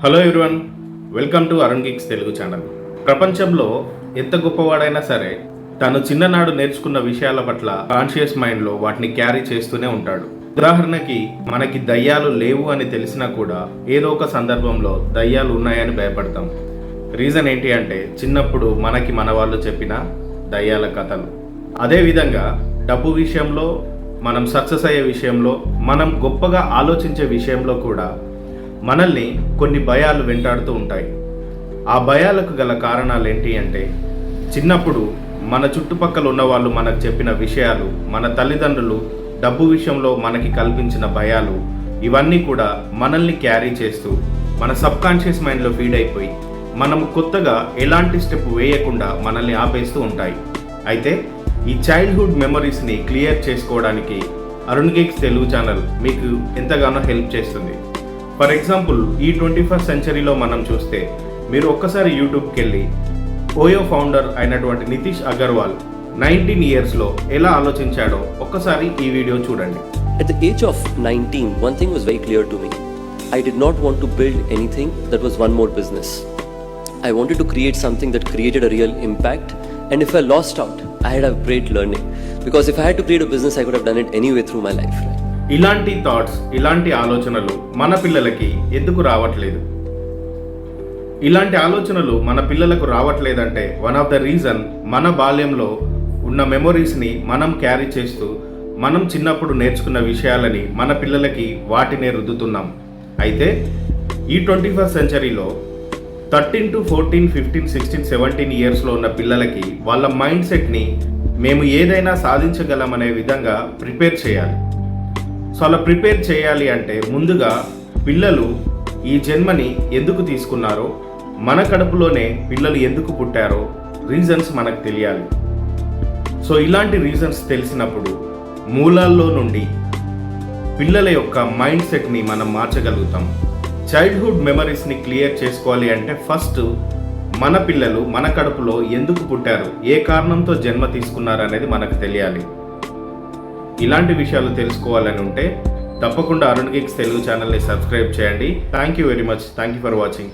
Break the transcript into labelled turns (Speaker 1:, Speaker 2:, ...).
Speaker 1: Hello everyone, welcome to Arun గిక్స్ Telugu channel. ప్రపంచంలో ఎంత గొప్పవాడైనా సరే తను చిన్ననాడు నేర్చుకున్న విషయాల పట్ల కాన్షియస్ మైండ్లో వాటిని క్యారీ చేస్తూనే ఉంటాడు. ఉదాహరణకి మనకి దయ్యాలు లేవు అని తెలిసినా కూడా ఏదో ఒక సందర్భంలో దయ్యాలు ఉన్నాయని భయపడతాం. రీజన్ ఏంటి అంటే చిన్నప్పుడు మనకి మన వాళ్ళు చెప్పిన దయ్యాల కథలు. అదేవిధంగా డబ్బు విషయంలో, మనం సక్సెస్ అయ్యే విషయంలో, మనం గొప్పగా ఆలోచించే విషయంలో కూడా మనల్ని కొన్ని భయాలు వెంటాడుతూ ఉంటాయి. ఆ భయాలకు గల కారణాలు ఏంటి అంటే చిన్నప్పుడు మన చుట్టుపక్కల ఉన్న వాళ్ళు మనకు చెప్పిన విషయాలు, మన తల్లిదండ్రులు డబ్బు విషయంలో మనకి కల్పించిన భయాలు, ఇవన్నీ కూడా మనల్ని క్యారీ చేస్తూ మన సబ్కాన్షియస్ మైండ్లో ఫీడ్ అయిపోయి మనం కొత్తగా ఎలాంటి స్టెప్ వేయకుండా మనల్ని ఆపేస్తూ ఉంటాయి. అయితే ఈ చైల్డ్హుడ్ మెమరీస్ని క్లియర్ చేసుకోవడానికి అరుణ్ గిక్స్ తెలుగు ఛానల్ మీకు ఎంతగానో హెల్ప్ చేస్తుంది. ఫర్ ఎగ్జాంపుల్, ఈ 21st సెంచరీలో మనం చూస్తే మీరు ఒక్కసారి యూట్యూబ్కి వెళ్ళి ఓయో ఫౌండర్ అయినటువంటి నితీష్ అగర్వాల్ 19 yearsలో ఎలా ఆలోచించాడో ఒక్కసారి ఈ వీడియో చూడండి.
Speaker 2: At the age of 19, one thing was very clear to me. I did not want to build anything that was one more business. I wanted to create something that created a real impact, and if I lost out, I had a great learning. Because if I had to create a business, I could have done it anyway through my life.
Speaker 1: ఇలాంటి thoughts, ఇలాంటి ఆలోచనలు మన పిల్లలకి ఎందుకు రావట్లేదు? ఇలాంటి ఆలోచనలు మన పిల్లలకు రావట్లేదంటే వన్ ఆఫ్ ద రీజన్ మన బాల్యంలో ఉన్న మెమొరీస్ని మనం క్యారీ చేస్తూ మనం చిన్నప్పుడు నేర్చుకున్న విషయాలని మన పిల్లలకి వాటినే రుద్దుతున్నాం. అయితే ఈ 21st సెంచరీలో 13 to 14, 15, 16, 17 yearsలో ఉన్న పిల్లలకి వాళ్ళ మైండ్ సెట్ని మేము ఏదైనా సాధించగలమనే విధంగా ప్రిపేర్ చేయాలి. సో అలా ప్రిపేర్ చేయాలి అంటే ముందుగా పిల్లలు ఈ జన్మని ఎందుకు తీసుకున్నారో, మన కడుపులోనే పిల్లలు ఎందుకు పుట్టారో రీజన్స్ మనకు తెలియాలి. సో ఇలాంటి రీజన్స్ తెలిసినప్పుడు మూలాల్లో నుండి పిల్లల యొక్క మైండ్ సెట్ని మనం మార్చగలుగుతాం. చైల్డ్హుడ్ మెమరీస్ని క్లియర్ చేసుకోవాలి అంటే ఫస్ట్ మన పిల్లలు మన కడుపులో ఎందుకు పుట్టారు, ఏ కారణంతో జన్మ తీసుకున్నారు అనేది మనకు తెలియాలి. ఇలాంటి విషయాలు తెలుసుకోవాలని ఉంటే తప్పకుండా అరుణ్ గిక్స్ తెలుగు ఛానల్ని సబ్స్క్రైబ్ చేయండి. Thank you very much. Thank you for watching.